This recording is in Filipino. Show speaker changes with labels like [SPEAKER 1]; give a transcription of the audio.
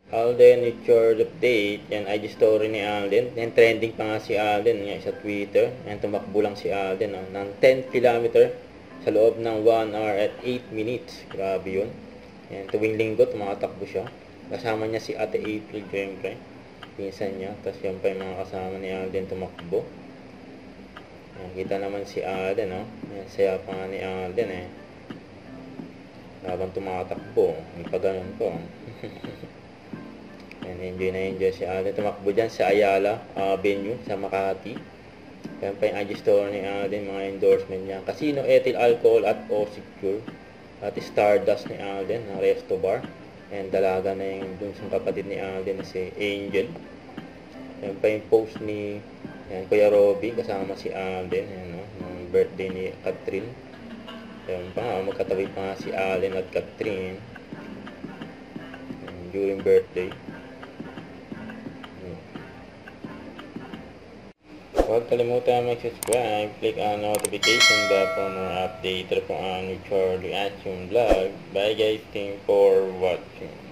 [SPEAKER 1] Alden, it's your update. Yan, IG story ni Alden. Yan, trending pa nga si Alden yan, sa Twitter. Yan, tumakbo lang si Alden ng 10 km sa loob ng 1 hour at 8 minutes. Grabe yun. Yan, tuwing linggo, tumatakbo siya. Kasama niya si Ate April, syempre. Pinsan niya. Tapos yan pa yung mga kasama ni Alden tumakbo. Yan, kita naman si Alden, no? Yan, saya pa nga ni Alden, eh. Habang tumatakbo, may pa ganun po. Yan, enjoy si Alden. Tumakbo dyan sa Ayala Avenue, sa Makati. Yan pa yung IG store ni Alden, mga endorsement niya. Casino, Ethyl Alcohol at O-Secure. At Stardust ni Alden, ng Resto Bar. Yan, dalaga na yung dun sa kapatid ni Alden na si Angel. Yan pa yung post ni Kuya Robby, kasama si Alden. Yan, no? Ng birthday ni Catherine. Yan pa nga, magkatabi pa nga si Alden at Catherine during birthday. Huwag kalimutan mag-subscribe, click on notification bell for more update po ang Charlie Action Vlog. Bye guys, thank you for watching.